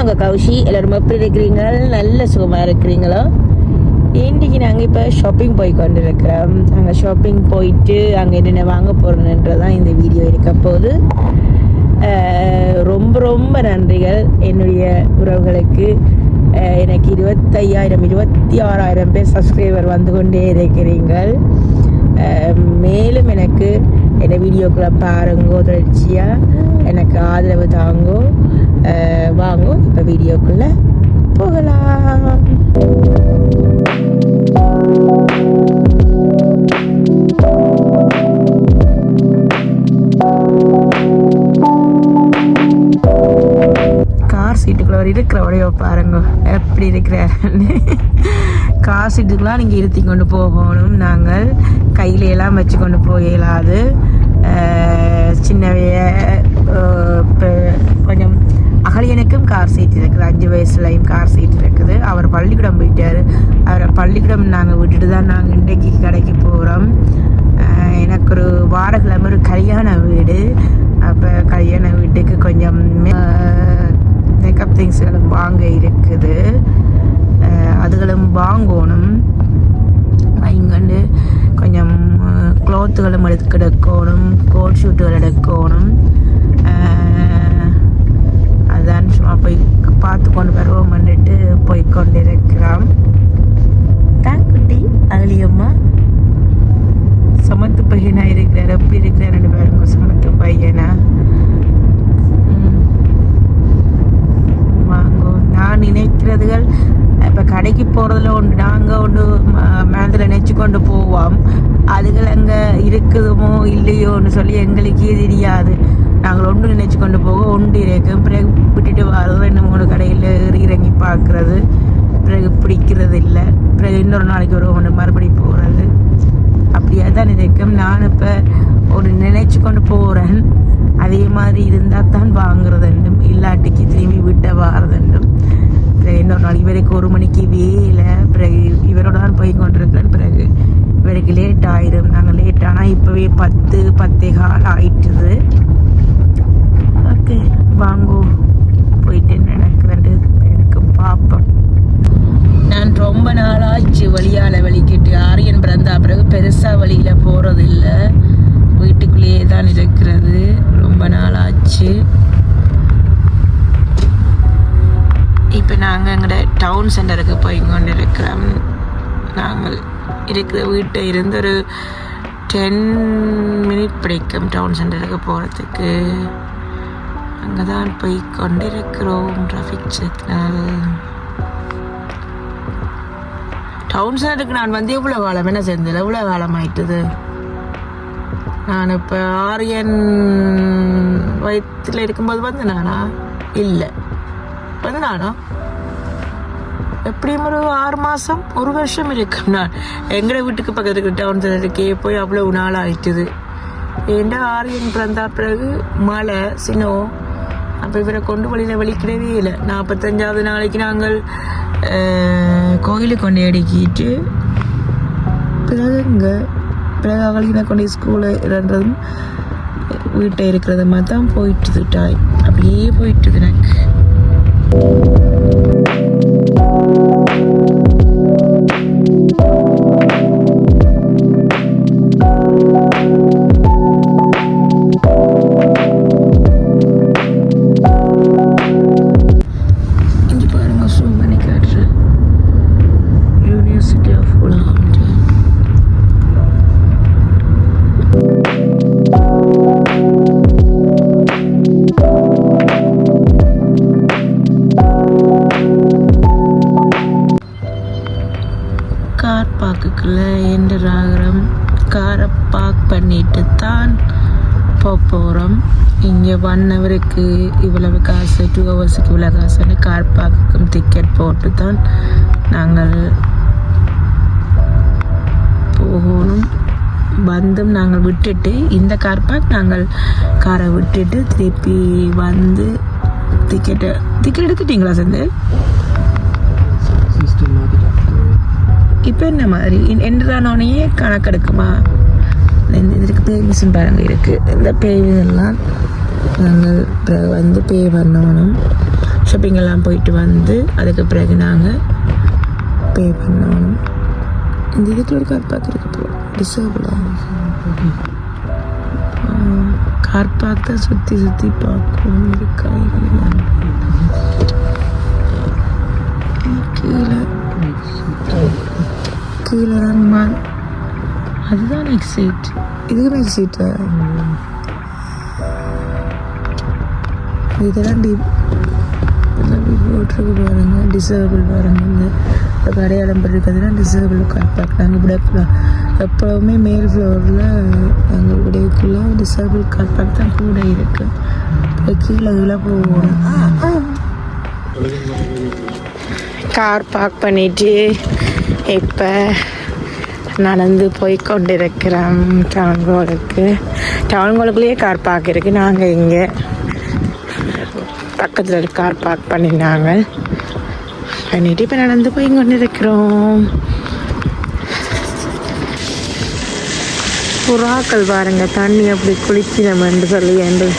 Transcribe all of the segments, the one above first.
உங்கள் கௌஷி. எல்லோரும் எப்படி இருக்கிறீங்க? நல்ல சுகமாக இருக்கிறீங்களோ? இன்றைக்கி நாங்கள் இப்போ ஷாப்பிங் போய் கொண்டு இருக்கிறோம். அங்கே ஷாப்பிங் போயிட்டு அங்கே என்னென்ன வாங்க போகிறோன்றதான் இந்த வீடியோ இருக்க போது. ரொம்ப ரொம்ப நன்றிகள் என்னுடைய உறவுகளுக்கு. எனக்கு 25,000 26,000 பேர் சப்ஸ்கிரைபர் வந்து கொண்டே இருக்கிறீர்கள். மேலும் எனக்கு என்ன வீடியோக்குள்ளே பாருங்கோ, தொடர்ச்சியாக எனக்கு ஆதரவு தாங்கோ, வாங்கோ. இப்போ வீடியோக்குள்ளே போகலாம். கார் சீட்டுக்குள்ள இருக்கிறவரையோ பாருங்க எப்படி இருக்கிறாருன்னு. கார் சீட்டுக்கெலாம் நீங்கள் இருத்தி கொண்டு போகணும். நாங்கள் கையிலெல்லாம் வச்சு கொண்டு போயிடாது. சின்னவைய கொஞ்சம் அகலியனுக்கும் கார் சீட் இருக்குது. 5 வயசுலையும் கார் சீட் இருக்குது. அவர் பள்ளிக்கூடம் போயிட்டார். அவரை பள்ளிக்கூடம் நாங்கள் விட்டுட்டு தான் நாங்கள் இன்றைக்கு கடைக்கு போகிறோம். எனக்கு ஒரு வாரக்கிழமை ஒரு கல்யாண வீடு. அப்போ கல்யாண வீட்டுக்கு கொஞ்சம் மேக்கப் திங்ஸ்களும் வாங்க இருக்குது. அதுகளும் வாங்கணும். இங்கண்டு கொஞ்சம் க்ளாத்துகளும் எடுக்கணும், கோட் ஷூட்டுகள் எடுக்கணும். அதுதான் சும்மா போய் பார்த்து கொண்டு வருவோம் வந்துட்டு போய்கொண்டு இருக்கிறோம். தாக்குட்டி அகலியம்மா சமத்து பையனா இருக்கிறார். எப்படி இருக்கிறாருன்னு பாருங்க. சமத்து பையனா வாங்கோ. நான் நினைக்கிறதுகள் இப்போ கடைக்கு போகிறதுல ஒன்று நாங்கள் ஒன்று மனதில் நினச்சி கொண்டு போவோம். அதுகள் அங்கே இருக்குதுமோ இல்லையோன்னு சொல்லி எங்களுக்கே தெரியாது. நாங்கள் ஒன்று நினச்சி கொண்டு போவோம். ஒன்று இருக்கும். பிறகு விட்டுட்டு வர்றது 2-3 கடையில் இறங்கி பார்க்குறது. பிறகு பிடிக்கிறது இல்லை. பிறகு இன்னொரு நாளைக்கு ஒரு ஒன்று மறுபடி போகிறது. அப்படியே தான் இருக்கும். நான் இப்போ ஒரு நினைச்சு கொண்டு போகிறேன். அதே மாதிரி இருந்தால் தான் வாங்குறதுண்டும், இல்லாட்டிக்கு திரும்பி விட்ட வாரதுண்டும். பிறகு இன்னொரு நாள் இவருக்கு 1 மணிக்கு வேலை. பிறகு இவரோட தான் போய் கொண்டிருக்கிறேன். பிறகு இவருக்கு லேட் ஆயிடும். நாங்கள் லேட் ஆனால் இப்போவே 10-10:15 ஆயிட்டுது. ஓகே வாங்கோ, போயிட்டு நடக்கிறது இருக்கும் பார்ப்போம். நான் ரொம்ப நாளாச்சு வழியால் வலிக்கிட்டு. ஆரியன் பிறந்தா பிறகு பெருசாக வழியில் போகிறதில்லை. வீட்டுக்குள்ளேயே தான் இருக்கிறது. ரொம்ப நாளாச்சு. இப்போ நாங்கள் எங்களோட டவுன் சென்டருக்கு போய் கொண்டு இருக்கிறோம். நாங்கள் இருக்கிற வீட்டை இருந்து ஒரு 10 மினிட் பிடிக்கும் டவுன் சென்டருக்கு போகிறதுக்கு. அங்கே தான் போய் கொண்டு இருக்கிறோம். Traffic signal. டவுன் சென்டருக்கு நான் வந்து எவ்வளோ காலம் என்ன சேர்ந்தது? எவ்வளோ காலம் ஆயிட்டுது. நான் இப்போ ஆரியன் வயிற்றில் இருக்கும்போது வந்து நானா இல்லை வந்து நானா எப்படியும் ஒரு 6 மாதம் 1 வருஷம் இருக்கும். நான் எங்களோட வீட்டுக்கு பக்கத்துக்கு டவுன் சென்டருக்கே போய் அவ்வளோ நாள் ஆயிட்டுது. ஏண்டா ஆரியன் பிறந்தா பிறகு மழை சினோ. அப்போ இவரை கொண்டு வழியில் வலிக்கிடவே இல்லை. 45வது நாளைக்கு நாங்கள் கோயிலுக்கு கொண்டு அடிக்கிட்டு பிறகு இங்கே பிறகு அவளுக்கு கொண்டு ஸ்கூலு இருந்ததும் வீட்டை இருக்கிறது மாதிரி தான் போயிட்டுது. டைம் அப்படியே போயிட்டுது எனக்கு. கார் பார்க்குக்குள்ள என்டர் ஆகிறோம். காரை பார்க் பண்ணிட்டு தான் போகிறோம். இங்கே 1 ஹவருக்கு இவ்வளவு காசு, 2 ஹவர்ஸுக்கு இவ்வளோ காசுன்னு கார் பார்க்குக்கும் டிக்கெட் போட்டு தான் நாங்கள் போகணும். வந்தும் நாங்கள் விட்டுட்டு இந்த கார் பார்க் நாங்கள் காரை விட்டுட்டு திருப்பி வந்து டிக்கெட் எடுத்துட்டீங்களா செந்தில்? இப்போ என்ன மாதிரி என்றானோடனே கணக்கெடுக்குமா? இதுக்கு பேமிஷன் பாருங்க இருக்குது. இந்த பேமெல்லாம் நாங்கள் வந்து பே பண்ணணும். ஷாப்பிங் எல்லாம் போயிட்டு வந்து அதுக்கு பிறகு நாங்கள் பே பண்ணணும். இந்த இதுக்குள்ள ஒரு கார் பார்க் இருக்கு போல, டிசேபிளாக கார் பார்க் தான் சுற்றி பார்க்கணும் இருக்கா இல்லையா. கீழே தான் அதுதான் எக்ஸிட், இதுக்கு எக்ஸிட்டா இதெல்லாம் போட்டிருக்கு பாருங்க, டிசேபிள் பாருங்க. இந்த அடையாளம் இருக்கிறதுனா டிசேபிள் கார் பார்க். நாங்கள் விடக்கலாம் எப்போவுமே மேல் ஃப்ளோரில் நாங்கள் விடக்குள்ள டிசேபிள் கார் பார்க் தான் கூட இருக்குது. கீழே இதெல்லாம் போகணும். கார் பார்க் பண்ணிட்டு இப்போ நடந்து போய் கொண்டிருக்கிறோம் டவுன்கோலுக்குள்ளேயே கார் பார்க் இருக்குது. நாங்கள் இங்கே பக்கத்தில் ஒரு கார் பார்க் பண்ணிட்டு இப்போ நடந்து போய் கொண்டிருக்கிறோம். புறாக்கள் பாருங்க, தண்ணி அப்படி குளிக்கணும் என்று சொல்லி என்று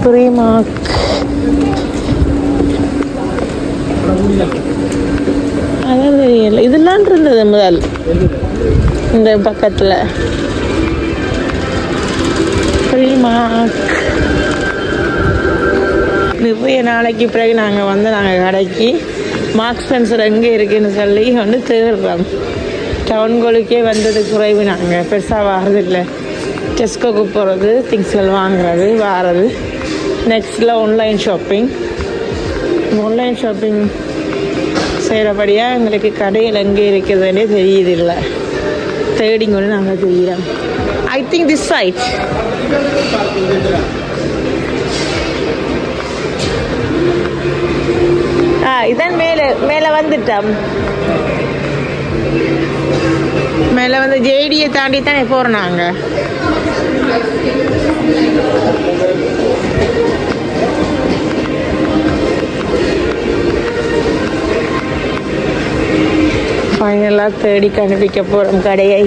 Primark. அதான் தெரியல, இதெல்லாம் இருந்தது முதல் இந்த பக்கத்தில். Primark நிறைய நாளைக்கு பிறகு நாங்கள் கடைக்கு மார்க்ஸ் ஸ்பென்சர் எங்கே இருக்குன்னு சொல்லி தேடுறோம். டவுன்கோலுக்கே வந்தது குறைவு, நாங்கள் பெருசாக வாரதில்லை. டெஸ்கோக்கு போகிறது, திங்ஸ்கள் வாங்குறது, வாரது. நெக்ஸ்ட்டில் ஆன்லைன் ஷாப்பிங் செய்கிறபடியாக எங்களுக்கு கடையில் எங்கே இருக்கிறதுனே தெரியுதில்லை. தேடிங் ஒன்று நாங்கள் தெரிகிறோம். ஐ திங்க் திஸ் சைட் இதான் மேலே வந்துட்டோம். மேலே வந்து ஜேடியை தாண்டி தானே போகிறோம் நாங்கள். ஃபைனலாக தேடி கண்டுபிடிக்க போகிறோம் கடையை.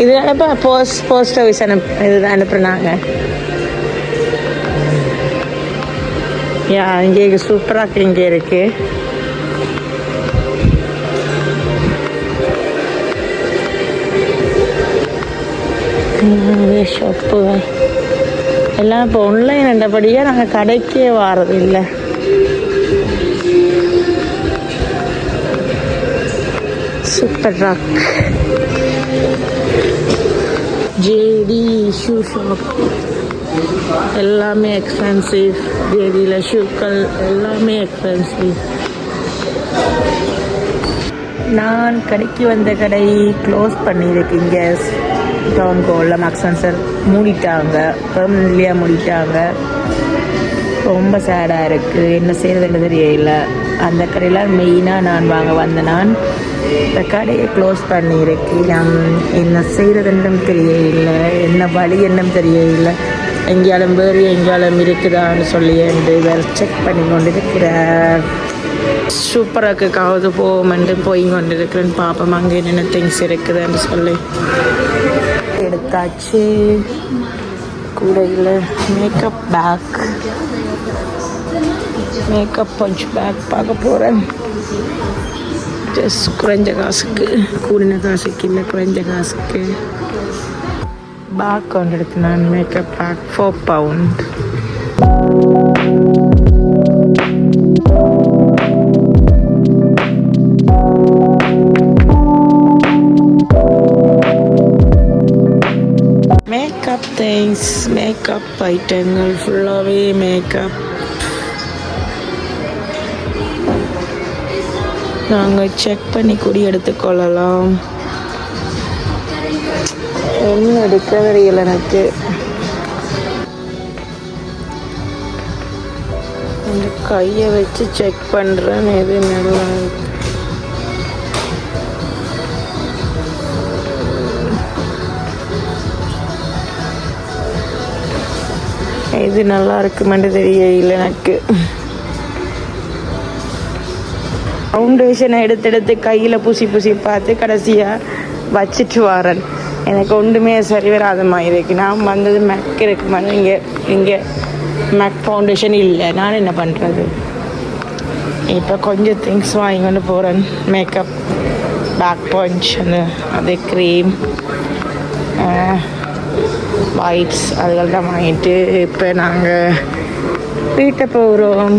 இது அனுப்ப போஸ்ட் ஆஃபீஸ் இதுதான் அனுப்புனாங்க. இங்கே சூப்பராக இங்கே இருக்குது. ஷாப்பு எல்லாம் இப்போ ஆன்லைன் என்றபடியாக நாங்கள் கடைக்கே வாரது இல்லை. Super rock JD shoe shop எல்லாமே எக்ஸ்பென்சிவ். ஜேடியில் ஷூக்கள் எல்லாமே எக்ஸ்பென்சிவ். நான் கடைக்கு வந்த கடை க்ளோஸ் பண்ணியிருக்கீங்க. டவுன்கோலில் மார்க்ஸ் ஸ்பென்சர் மூடிட்டாங்க, பெர்மனன்ட்லியாக மூடிட்டாங்க. ரொம்ப சேடாக இருக்குது. என்ன செய்கிறதுன்னு தெரியல. அந்த கடையில் மெயினாக நான் வாங்க வந்தேன். இந்த கடையை க்ளோஸ் பண்ணியிருக்கு. என்ன செய்கிறதுன்னும் தெரியல, என்ன வழி என்னும் தெரியல. எங்கேயாலும் வேறு எங்கேயாலும் இருக்குதான்னு சொல்லி வேறு செக் பண்ணி கொண்டு இருக்கிறேன். சூப்பராக காவது போவோமென்று போய் கொண்டு இருக்கிறேன். பாப்போம் அங்கே என்னென்ன திங்ஸ் இருக்குதுன்னு சொல்லி எடுத்தாச்சு. கூடையில் மேக்கப் பஞ்ச் பேக் பார்க்க போகிறேன். ஜஸ்ட் குறைஞ்ச காசுக்கு, கூடின காசுக்கு இல்லை, குறைஞ்ச காசுக்கு பேக் கொண்டு எடுத்து நான். Makeup bag 4 pound. Makeup things, makeup ஐட்டங்கள் ஃபுல்லாகவே மேக்கப். நாங்கள் செக் பண்ணி கூடி எடுத்துக்கொள்ளலாம். என்ன எடுக்க தெரியல எனக்கு. அந்த கையை வச்சு செக் பண்ணுறேன் எது நல்லா இருக்கு. இது நல்லா இருக்குமென்று தெரியல எனக்கு. ஃபவுண்டேஷனை எடுத்து கையில் பூசி பார்த்து கடைசியாக வச்சுட்டு வரேன். எனக்கு ஒன்றுமே சரி வராத மாதிரி இருக்கு. நான் வந்தது மேக் இருக்கு மாதிரி இங்கே மேக் ஃபவுண்டேஷன் இல்லை. நான் என்ன பண்ணுறது? இப்போ கொஞ்சம் திங்ஸ் வாங்கிக்கொண்டு போகிறேன். மேக்கப், பேக் பஞ்ச், அது க்ரீம், வைப்ஸ் அதுகள் தான் வாங்கிட்டு இப்போ நாங்கள் வீட்டை போகிறோம்.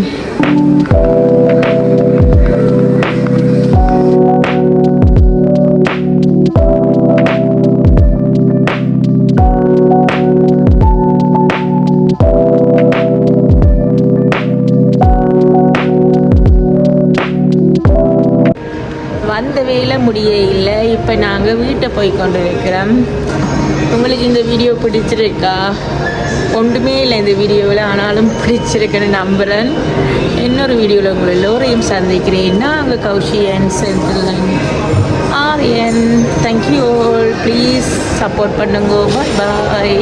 வந்த வேலை முடிய இல்லை. இப்போ நாங்கள் வீட்டை போய் கொண்டு இருக்கிறோம். உங்களுக்கு இந்த வீடியோ பிடிச்சிருக்கா? ஒன்றுமே இல்லை இந்த வீடியோவில், ஆனாலும் பிடிச்சிருக்குன்னு நம்புகிறேன். இன்னொரு வீடியோவில் உங்களை எல்லோரையும் சந்திக்கிறேன். நான் அங்கே Koushiyan Senthilan Aryan. Thank you all. Please support பண்ணுங்க. பாய்.